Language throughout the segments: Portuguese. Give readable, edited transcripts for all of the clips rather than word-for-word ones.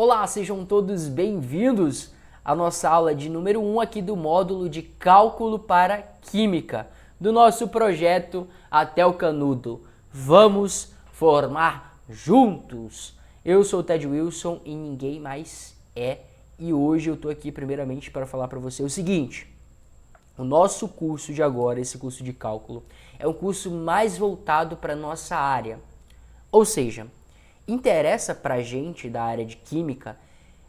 Olá, sejam todos bem-vindos à nossa aula de número 1 aqui do módulo de Cálculo para Química, do nosso projeto Até o Canudo. Vamos formar juntos! Eu sou o Ted Wilson e ninguém mais é, e hoje eu tô aqui primeiramente para falar para você o seguinte: o nosso curso de agora, esse curso de cálculo, é um curso mais voltado para a nossa área, ou seja, interessa para a gente da área de química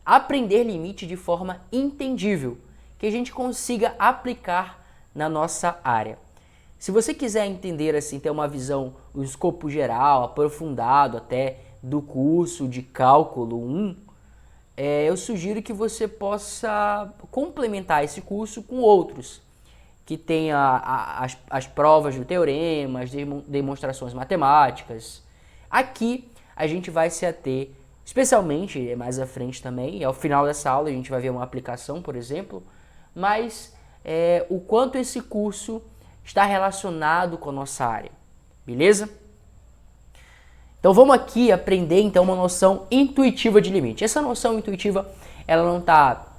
aprender limite de forma entendível, que a gente consiga aplicar na nossa área. Se você quiser entender assim, ter uma visão, um escopo geral, aprofundado até do curso de cálculo 1, eu sugiro que você possa complementar esse curso com outros, que tenha as provas do teorema, as demonstrações matemáticas. Aqui a gente vai se ater, especialmente mais à frente também, ao final dessa aula a gente vai ver uma aplicação, por exemplo, mas o quanto esse curso está relacionado com a nossa área, beleza? Então vamos aqui aprender então uma noção intuitiva de limite. Essa noção intuitiva ela não está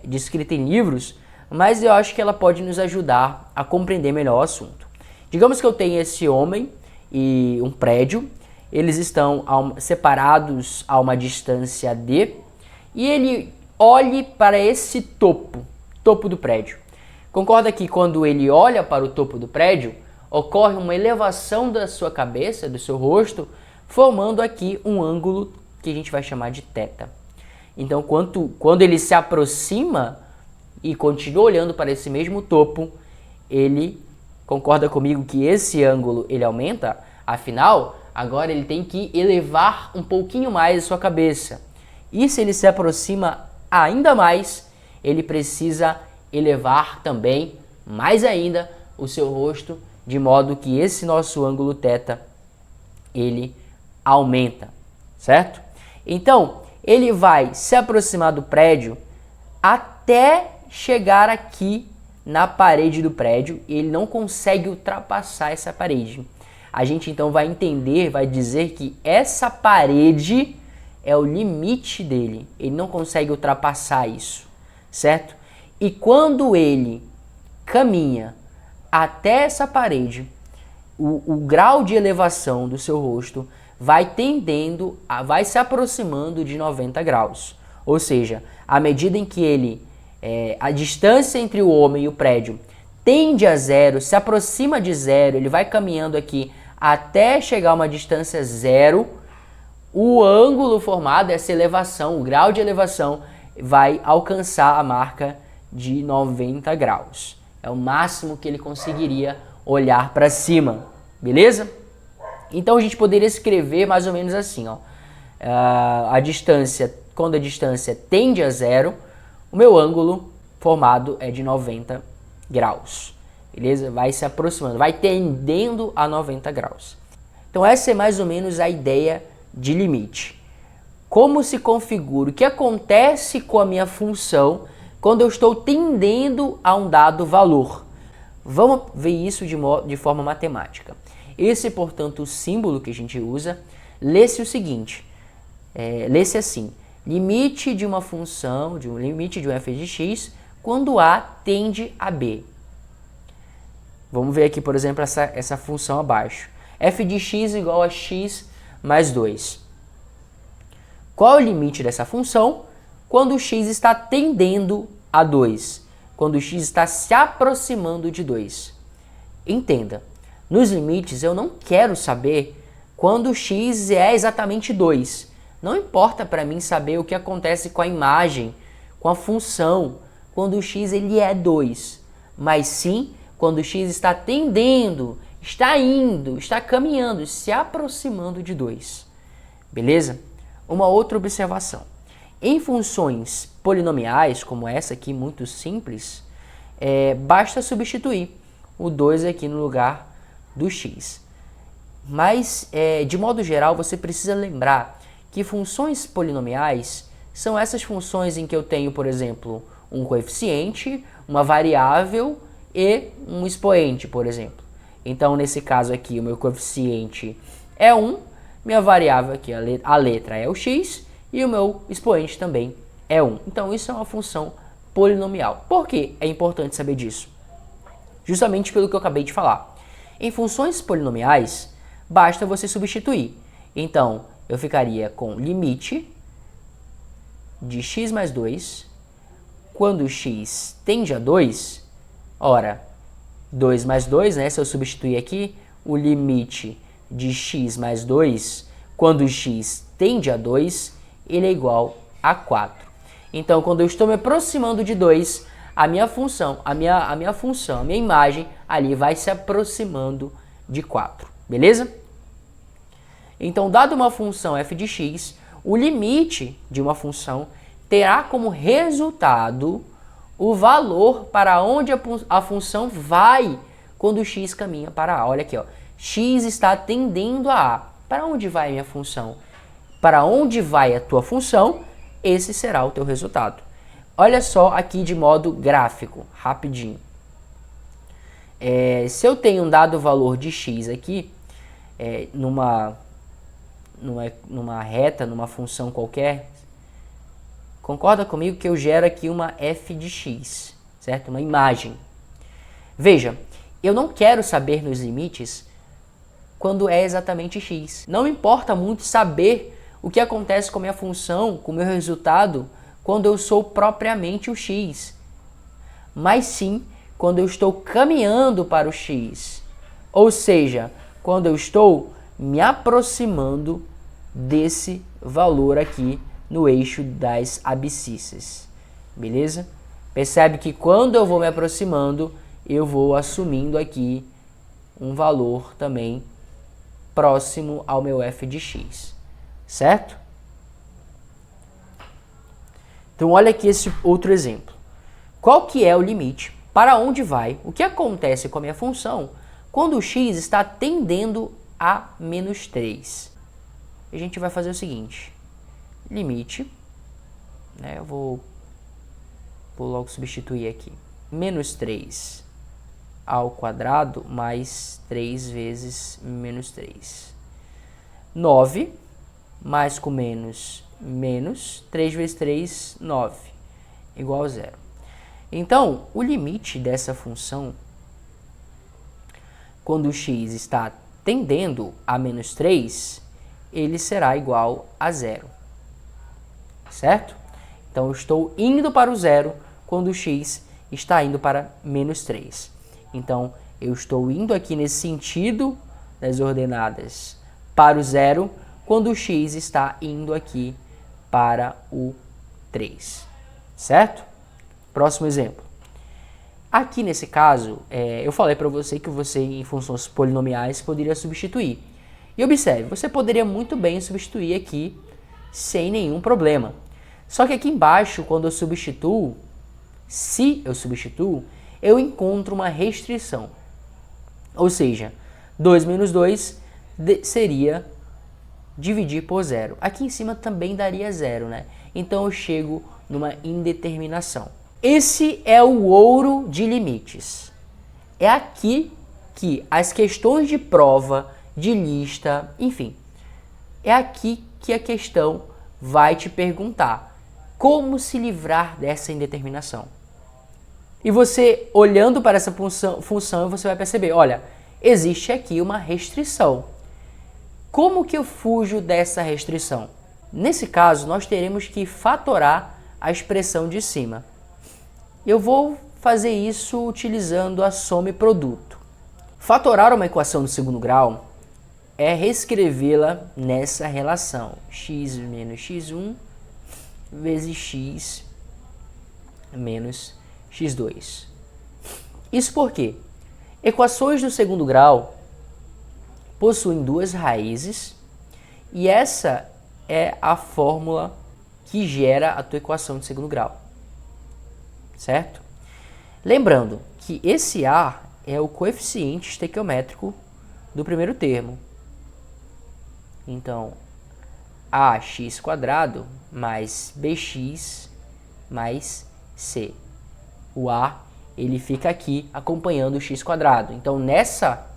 descrita em livros, mas eu acho que ela pode nos ajudar a compreender melhor o assunto. Digamos que eu tenho esse homem e um prédio. Eles estão separados a uma distância d e ele olhe para esse topo do prédio. Concorda que quando ele olha para o topo do prédio, ocorre uma elevação da sua cabeça, do seu rosto, formando aqui um ângulo que a gente vai chamar de θ. Então, quando ele se aproxima e continua olhando para esse mesmo topo, ele concorda comigo que esse ângulo ele aumenta, afinal, agora ele tem que elevar um pouquinho mais a sua cabeça. E se ele se aproxima ainda mais, ele precisa elevar também, mais ainda, o seu rosto, de modo que esse nosso ângulo θ, ele aumenta, certo? Então, ele vai se aproximar do prédio até chegar aqui na parede do prédio e ele não consegue ultrapassar essa parede. A gente então vai entender, vai dizer que essa parede é o limite dele. Ele não consegue ultrapassar isso, certo? E quando ele caminha até essa parede, o grau de elevação do seu rosto vai vai se aproximando de 90 graus. Ou seja, à medida em que a distância entre o homem e o prédio tende a zero, se aproxima de zero, ele vai caminhando aqui até chegar a uma distância zero, o ângulo formado, essa elevação, o grau de elevação, vai alcançar a marca de 90 graus. É o máximo que ele conseguiria olhar para cima, beleza? Então a gente poderia escrever mais ou menos assim, ó. Quando a distância tende a zero, o meu ângulo formado é de 90 graus. Beleza? Vai se aproximando, vai tendendo a 90 graus. Então essa é mais ou menos a ideia de limite. Como se configura, o que acontece com a minha função quando eu estou tendendo a um dado valor. Vamos ver isso de forma matemática. Esse, portanto, o símbolo que a gente usa, lê-se o seguinte, lê-se assim: limite de uma função, limite de um f de x, quando a tende a b. Vamos ver aqui, por exemplo, essa função abaixo. F de x igual a x mais 2. Qual é o limite dessa função? Quando o x está tendendo a 2. Quando o x está se aproximando de 2. Entenda, nos limites eu não quero saber quando o x é exatamente 2. Não importa para mim saber o que acontece com a imagem, com a função, quando o x ele é 2. Mas sim quando o x está tendendo, está indo, está caminhando, se aproximando de 2. Beleza? Uma outra observação. Em funções polinomiais, como essa aqui, muito simples, basta substituir o 2 aqui no lugar do x. Mas, de modo geral, você precisa lembrar que funções polinomiais são essas funções em que eu tenho, por exemplo, um coeficiente, uma variável e um expoente, por exemplo. Então, nesse caso aqui, o meu coeficiente é 1, minha variável aqui, a letra é o x, e o meu expoente também é 1. Então isso é uma função polinomial. Por que é importante saber disso? Justamente pelo que eu acabei de falar. Em funções polinomiais, basta você substituir. Então, eu ficaria com limite de x mais 2, quando x tende a 2, ora, 2 mais 2, né, se eu substituir aqui, o limite de x mais 2, quando x tende a 2, ele é igual a 4. Então, quando eu estou me aproximando de 2, a minha imagem ali vai se aproximando de 4, beleza? Então, dado uma função f de x, o limite de uma função terá como resultado o valor para onde a função vai quando o x caminha para A. Olha aqui, ó. X está tendendo a A. Para onde vai a minha função? Para onde vai a tua função, esse será o teu resultado. Olha só aqui de modo gráfico, rapidinho. Se eu tenho um dado valor de x aqui, numa reta, numa função qualquer, concorda comigo que eu gero aqui uma f de x, certo? Uma imagem. Veja, eu não quero saber nos limites quando é exatamente x. Não importa muito saber o que acontece com a minha função, com o meu resultado, quando eu sou propriamente o x, mas sim quando eu estou caminhando para o x, ou seja, quando eu estou me aproximando desse valor aqui no eixo das abscissas, beleza? Percebe que quando eu vou me aproximando, eu vou assumindo aqui um valor também próximo ao meu f de x, certo? Então olha aqui esse outro exemplo. Qual que é o limite? Para onde vai? O que acontece com a minha função quando o x está tendendo a menos 3? A gente vai fazer o seguinte. Limite, né, eu vou logo substituir aqui. Menos 3 ao quadrado mais 3 vezes menos 3. 9 mais com menos, menos 3 vezes 3, 9, igual a 0. Então, o limite dessa função, quando o x está tendendo a menos 3, ele será igual a 0. Certo? Então, eu estou indo para o 0 quando o x está indo para menos 3. Então, eu estou indo aqui nesse sentido das ordenadas para o 0 quando o x está indo aqui para o 3. Certo? Próximo exemplo. Aqui nesse caso, eu falei para você que você, em funções polinomiais, poderia substituir. E observe, você poderia muito bem substituir aqui sem nenhum problema. Só que aqui embaixo, quando eu substituo, se eu substituo, eu encontro uma restrição. Ou seja, 2 menos 2 seria dividir por 0. Aqui em cima também daria 0, né? Então eu chego numa indeterminação. Esse é o ouro de limites. É aqui que as questões de prova, de lista, enfim, é aqui que a questão vai te perguntar como se livrar dessa indeterminação. E você, olhando para essa função, você vai perceber, olha, existe aqui uma restrição. Como que eu fujo dessa restrição? Nesse caso, nós teremos que fatorar a expressão de cima. Eu vou fazer isso utilizando a soma e produto. Fatorar uma equação do segundo grau é reescrevê-la nessa relação. X menos x1 vezes x menos x2. Isso porque equações do segundo grau possuem duas raízes e essa é a fórmula que gera a tua equação de segundo grau. Certo? Lembrando que esse A é o coeficiente estequiométrico do primeiro termo. Então, ax² mais bx mais c. O A, ele fica aqui acompanhando o x². Então, nessa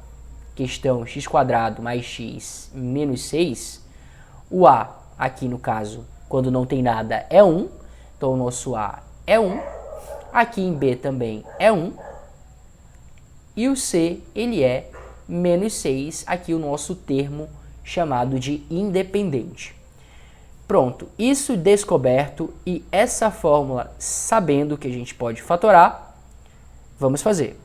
questão x² mais x menos 6, o A, aqui no caso, quando não tem nada, é 1. Então, o nosso A é 1. Aqui em B também é 1. E o C, ele é menos 6, aqui o nosso termo chamado de independente. Pronto, isso descoberto e essa fórmula sabendo que a gente pode fatorar, vamos fazer.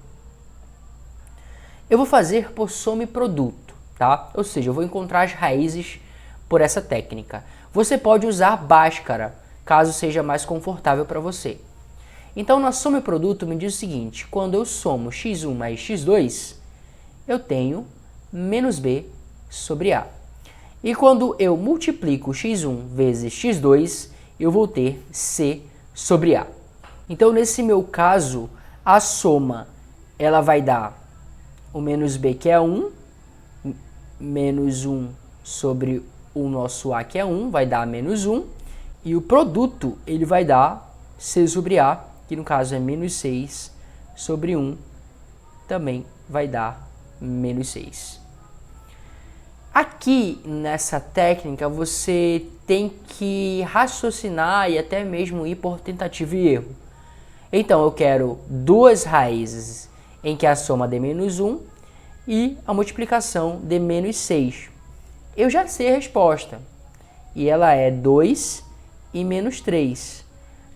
Eu vou fazer por soma e produto, tá? Ou seja, eu vou encontrar as raízes por essa técnica. Você pode usar Bhaskara, caso seja mais confortável para você. Então, na soma e produto me diz o seguinte, quando eu somo x1 mais x2, eu tenho menos b sobre a. E quando eu multiplico x1 vezes x2, eu vou ter c sobre a. Então, nesse meu caso, a soma ela vai dar o menos b, que é 1, menos 1 sobre o nosso a, que é 1, vai dar menos 1. E o produto, ele vai dar c sobre a, que no caso é menos 6 sobre 1, também vai dar menos 6. Aqui nessa técnica você tem que raciocinar e até mesmo ir por tentativa e erro. Então eu quero duas raízes em que a soma dê menos 1 e a multiplicação dê menos 6. Eu já sei a resposta e ela é 2 e menos 3.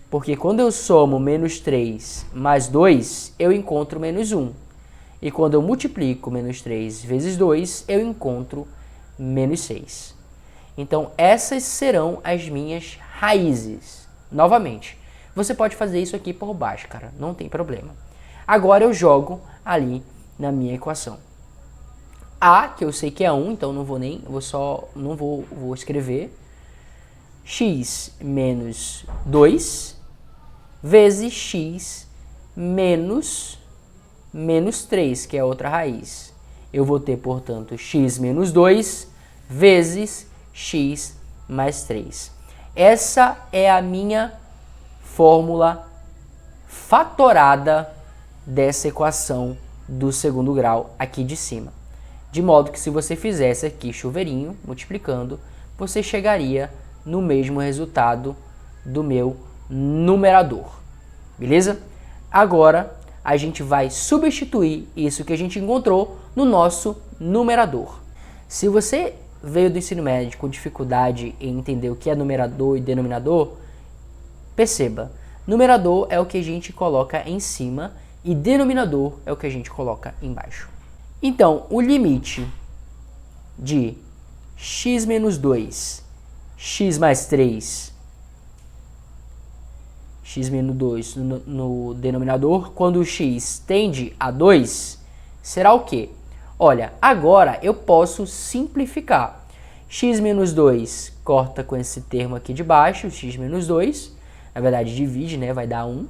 Porque quando eu somo menos 3 mais 2, eu encontro menos 1. E quando eu multiplico menos 3 vezes 2, eu encontro menos 6. Então, essas serão as minhas raízes. Novamente, você pode fazer isso aqui por Bhaskara, não tem problema. Agora eu jogo ali na minha equação. A, que eu sei que é 1, então vou escrever x menos 2 vezes x menos 3, que é outra raiz. Eu vou ter, portanto, x menos 2 vezes x mais 3. Essa é a minha fórmula fatorada dessa equação do segundo grau aqui de cima. De modo que se você fizesse aqui chuveirinho, multiplicando, você chegaria no mesmo resultado do meu numerador. Beleza? Agora a gente vai substituir isso que a gente encontrou no nosso numerador. Se você veio do ensino médio com dificuldade em entender o que é numerador e denominador, perceba, numerador é o que a gente coloca em cima e denominador é o que a gente coloca embaixo. Então, o limite de x menos 2, x mais 3, x menos 2 no denominador, quando o x tende a 2, será o quê? Olha, agora eu posso simplificar. X menos 2 corta com esse termo aqui de baixo, x menos 2, na verdade divide, né, vai dar 1.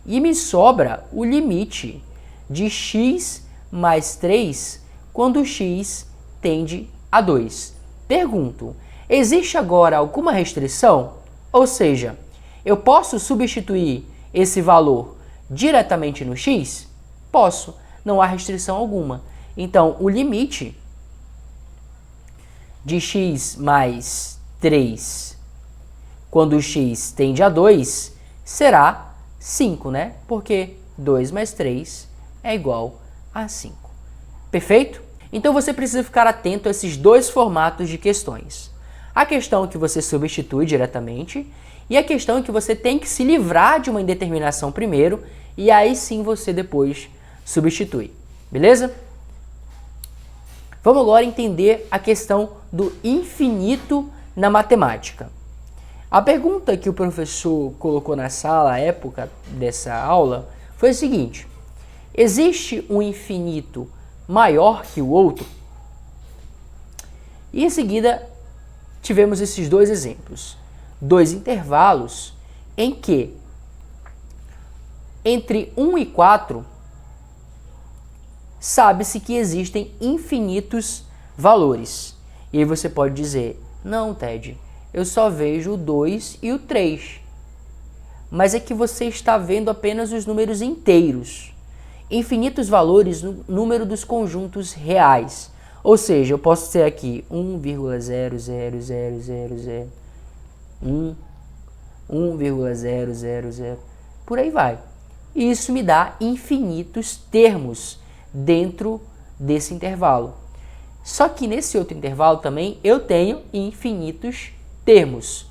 E me sobra o limite de x mais 3 quando o x tende a 2. Pergunto, existe agora alguma restrição? Ou seja, eu posso substituir esse valor diretamente no x? Posso, não há restrição alguma. Então, o limite de x mais 3 quando o x tende a 2 será 5, né? Porque 2 mais 3 é igual a 5. Perfeito? Então, você precisa ficar atento a esses dois formatos de questões. A questão que você substitui diretamente e a questão que você tem que se livrar de uma indeterminação primeiro e aí sim você depois substitui. Beleza? Vamos agora entender a questão do infinito na matemática. A pergunta que o professor colocou na sala à época dessa aula foi a seguinte: existe um infinito maior que o outro? E em seguida tivemos esses dois exemplos. Dois intervalos em que entre 1 e 4 sabe-se que existem infinitos valores. E aí você pode dizer, não, Ted, eu só vejo o 2 e o 3. Mas é que você está vendo apenas os números inteiros. Infinitos valores no número dos conjuntos reais. Ou seja, eu posso ter aqui 1,00000 1, 1,000, por aí vai. E isso me dá infinitos termos dentro desse intervalo. Só que nesse outro intervalo também eu tenho infinitos termos.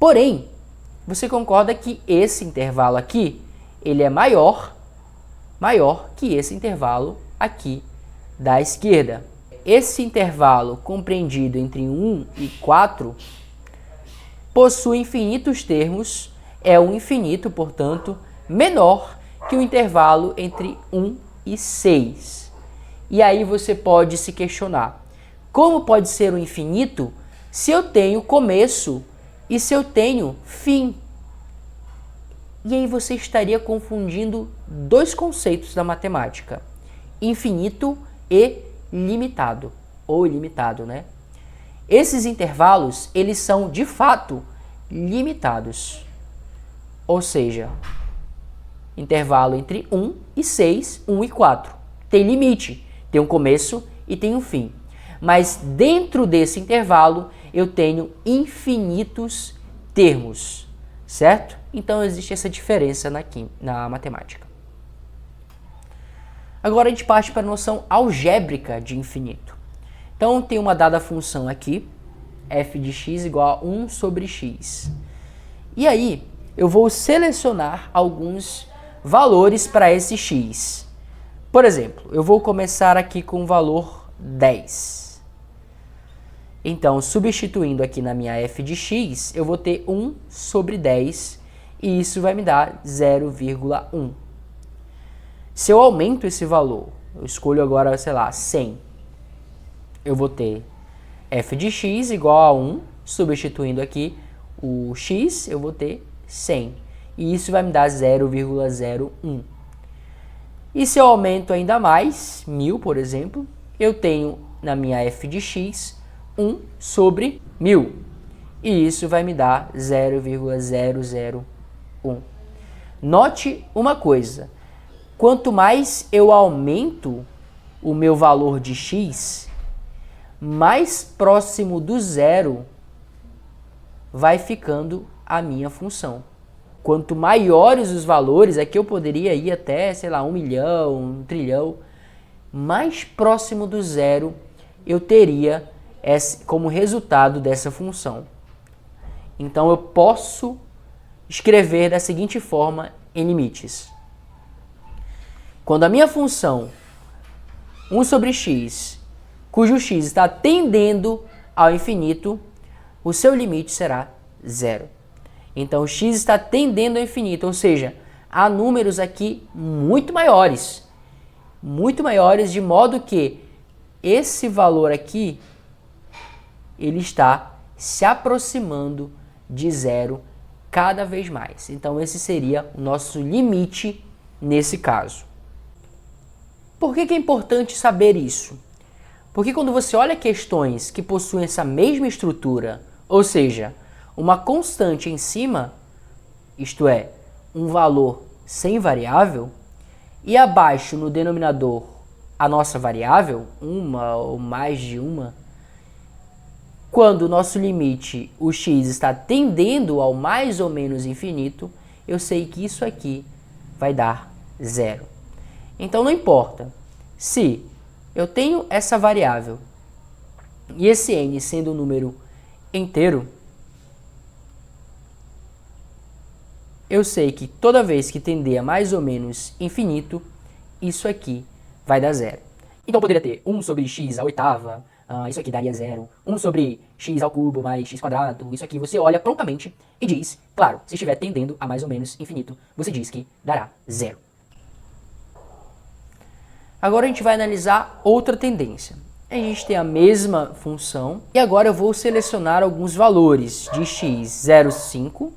Porém, você concorda que esse intervalo aqui, ele é maior que esse intervalo aqui da esquerda. Esse intervalo compreendido entre 1 e 4 possui infinitos termos, é um infinito, portanto, menor que o intervalo entre 1 e 6. E aí você pode se questionar, como pode ser um infinito se eu tenho começo e se eu tenho fim? E aí você estaria confundindo dois conceitos da matemática, infinito e limitado, ou ilimitado, né? Esses intervalos, eles são de fato limitados, ou seja, intervalo entre 1 e 6, 1 e 4. Tem limite, tem um começo e tem um fim. Mas dentro desse intervalo eu tenho infinitos termos, certo? Então existe essa diferença na matemática. Agora a gente parte para a noção algébrica de infinito. Então tem uma dada função aqui, f de x igual a 1 sobre x. E aí eu vou selecionar alguns valores para esse x. Por exemplo, eu vou começar aqui com o valor 10. Então, substituindo aqui na minha f de x, eu vou ter 1 sobre 10 e isso vai me dar 0,1. Se eu aumento esse valor, eu escolho agora, sei lá, 100, eu vou ter f de x igual a 1, substituindo aqui o x, eu vou ter 100. E isso vai me dar 0,01. E se eu aumento ainda mais, 1000, por exemplo, eu tenho na minha f de x 1 sobre 1000. E isso vai me dar 0,001. Note uma coisa. Quanto mais eu aumento o meu valor de x, mais próximo do zero vai ficando a minha função. Quanto maiores os valores, aqui eu poderia ir até, sei lá, 1 milhão, 1 trilhão, mais próximo do zero eu teria como resultado dessa função. Então eu posso escrever da seguinte forma em limites. Quando a minha função 1 sobre x, cujo x está tendendo ao infinito, o seu limite será zero. Então o x está tendendo ao infinito, ou seja, há números aqui muito maiores, de modo que esse valor aqui ele está se aproximando de zero cada vez mais. Então esse seria o nosso limite nesse caso. Por que é importante saber isso? Porque quando você olha questões que possuem essa mesma estrutura, ou seja, uma constante em cima, isto é, um valor sem variável, e abaixo no denominador a nossa variável, uma ou mais de uma, quando o nosso limite, o x, está tendendo ao mais ou menos infinito, eu sei que isso aqui vai dar zero. Então não importa se eu tenho essa variável e esse n sendo um número inteiro, eu sei que toda vez que tender a mais ou menos infinito, isso aqui vai dar zero. Então eu poderia ter 1 sobre x à oitava, isso aqui daria zero. 1 sobre x ao cubo mais x quadrado, isso aqui você olha prontamente e diz, claro, se estiver tendendo a mais ou menos infinito, você diz que dará zero. Agora a gente vai analisar outra tendência. A gente tem a mesma função e agora eu vou selecionar alguns valores de x 0,5,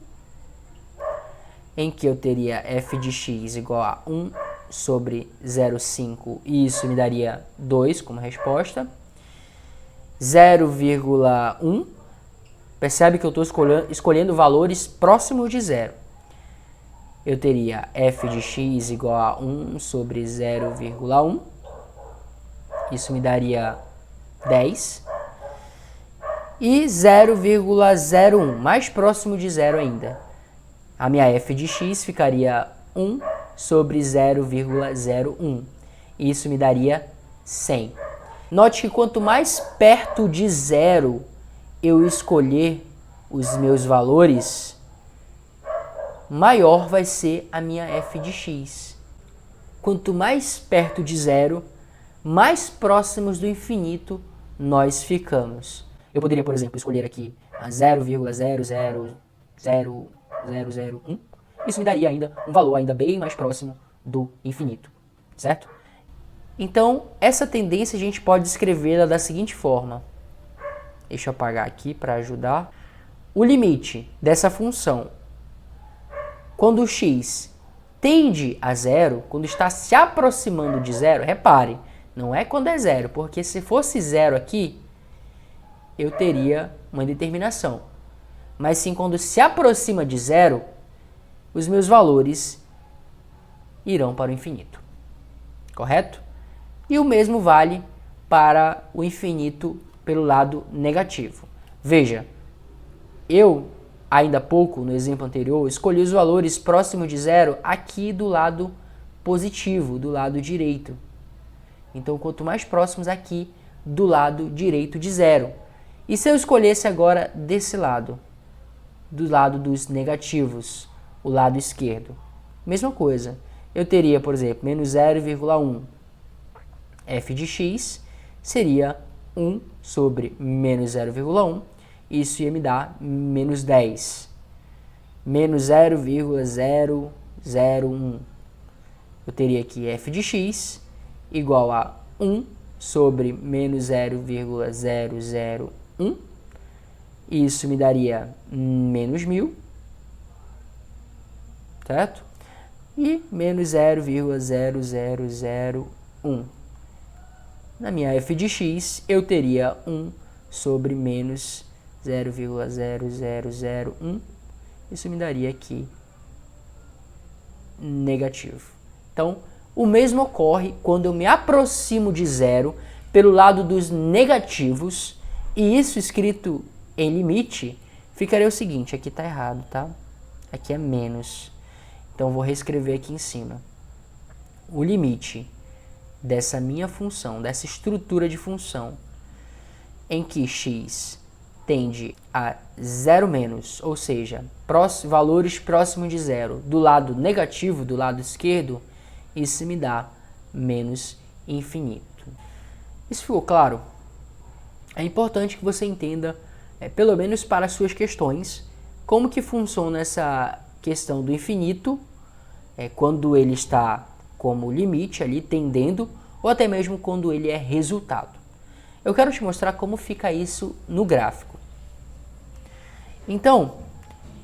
em que eu teria f de x igual a 1 sobre 0,5 e isso me daria 2 como resposta. 0,1, percebe que eu estou escolhendo valores próximos de zero. Eu teria f de x igual a 1 sobre 0,1, isso me daria 10. e 0,01, mais próximo de zero ainda. A minha f de x ficaria 1 sobre 0,01. Isso me daria 100. Note que quanto mais perto de zero eu escolher os meus valores, maior vai ser a minha f de x. Quanto mais perto de zero, mais próximos do infinito nós ficamos. Eu poderia, por exemplo, escolher aqui a 0,000001. Isso me daria ainda um valor ainda bem mais próximo do infinito, certo? Então, essa tendência a gente pode escrevê-la da seguinte forma. Deixa eu apagar aqui para ajudar. O limite dessa função, quando o x tende a zero, quando está se aproximando de zero, repare, não é quando é zero, porque se fosse zero aqui, eu teria uma indeterminação. Mas sim quando se aproxima de zero, os meus valores irão para o infinito. Correto? E o mesmo vale para o infinito pelo lado negativo. Veja, eu, ainda há pouco, no exemplo anterior, escolhi os valores próximos de zero aqui do lado positivo, do lado direito. Então, quanto mais próximos aqui do lado direito de zero. E se eu escolhesse agora desse lado, do lado dos negativos, o lado esquerdo? Mesma coisa. Eu teria, por exemplo, menos 0,1. f de x seria 1 sobre menos 0,1. Isso ia me dar menos 10. Menos 0,001. Eu teria aqui f de x igual a 1 sobre menos 0,001. Isso me daria menos 1000. Certo? E menos 0,0001. Na minha f de x, eu teria 1 sobre menos 0,0001. Isso me daria aqui negativo. Então, o mesmo ocorre quando eu me aproximo de zero pelo lado dos negativos, e isso escrito em limite ficaria o seguinte, aqui está errado, tá? Aqui é menos. Então, vou reescrever aqui em cima. O limite dessa minha função, dessa estrutura de função, em que x tende a zero menos, ou seja, valores próximos de zero, do lado negativo, do lado esquerdo, isso me dá menos infinito. Isso ficou claro? É importante que você entenda, pelo menos para as suas questões, como que funciona essa questão do infinito, quando ele está como limite ali, tendendo, ou até mesmo quando ele é resultado. Eu quero te mostrar como fica isso no gráfico. Então,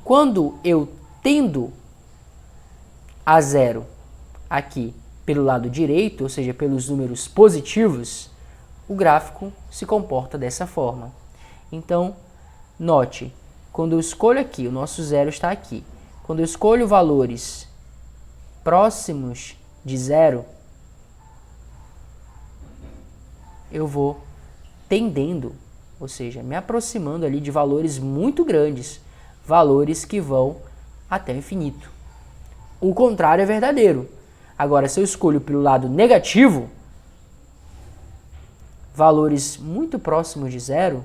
quando eu tendo a zero aqui pelo lado direito, ou seja, pelos números positivos, o gráfico se comporta dessa forma. Então, note, quando eu escolho aqui, o nosso zero está aqui. Quando eu escolho valores próximos de zero, eu vou tendendo, ou seja, me aproximando ali de valores muito grandes, valores que vão até o infinito. O contrário é verdadeiro. Agora, se eu escolho pelo lado negativo, valores muito próximos de zero,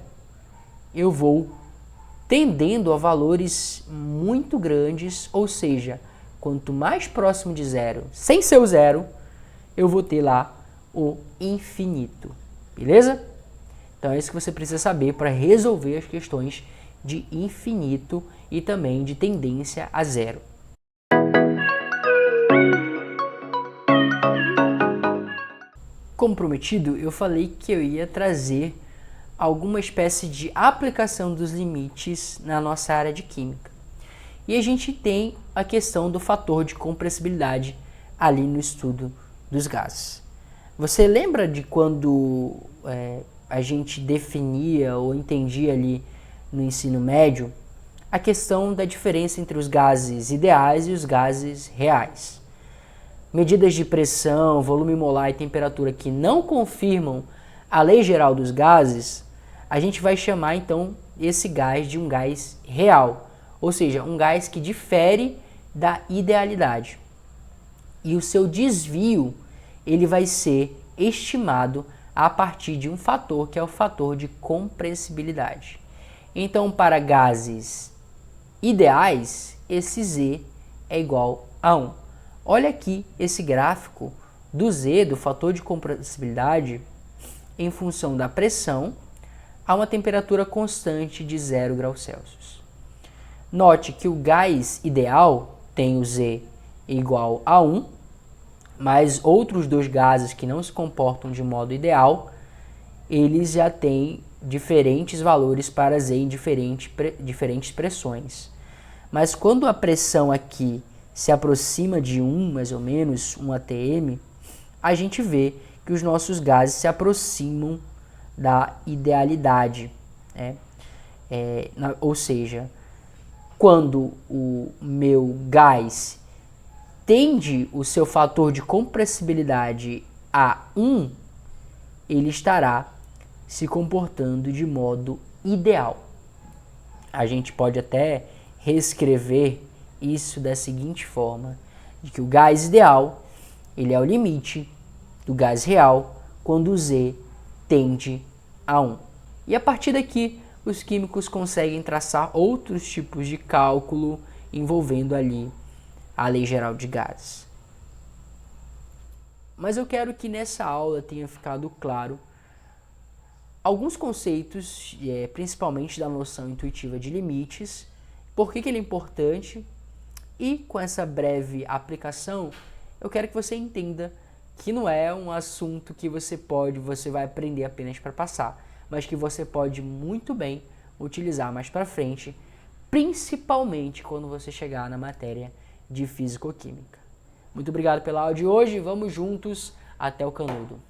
eu vou tendendo a valores muito grandes, ou seja, quanto mais próximo de zero, sem ser o zero, eu vou ter lá o infinito. Beleza? Então é isso que você precisa saber para resolver as questões de infinito e também de tendência a zero. Como prometido, eu falei que eu ia trazer alguma espécie de aplicação dos limites na nossa área de química. E a gente tem a questão do fator de compressibilidade ali no estudo dos gases. Você lembra de quando a gente definia ou entendia ali no ensino médio a questão da diferença entre os gases ideais e os gases reais? Medidas de pressão, volume molar e temperatura que não confirmam a lei geral dos gases, a gente vai chamar então esse gás de um gás real, ou seja, um gás que difere da idealidade. E o seu desvio, ele vai ser estimado a partir de um fator que é o fator de compressibilidade. Então, para gases ideais, esse Z é igual a 1. Olha aqui esse gráfico do Z, do fator de compressibilidade, em função da pressão a uma temperatura constante de 0 graus Celsius. Note que o gás ideal tem o Z igual a 1, mas outros dois gases que não se comportam de modo ideal, eles já têm diferentes valores para Z em diferentes pressões. Mas quando a pressão aqui se aproxima de 1, mais ou menos, 1 atm, a gente vê que os nossos gases se aproximam da idealidade. Né? Ou seja, quando o meu gás tende o seu fator de compressibilidade a 1, ele estará se comportando de modo ideal. A gente pode até reescrever isso da seguinte forma, de que o gás ideal, ele é o limite do gás real quando o Z tende a 1. E a partir daqui, os químicos conseguem traçar outros tipos de cálculo envolvendo ali a lei geral de gases. Mas eu quero que nessa aula tenha ficado claro alguns conceitos, principalmente da noção intuitiva de limites, por que ele é importante, e com essa breve aplicação, eu quero que você entenda que não é um assunto que você vai aprender apenas para passar, mas que você pode muito bem utilizar mais para frente, principalmente quando você chegar na matéria de físico-química. Muito obrigado pela aula de hoje, vamos juntos até o canudo.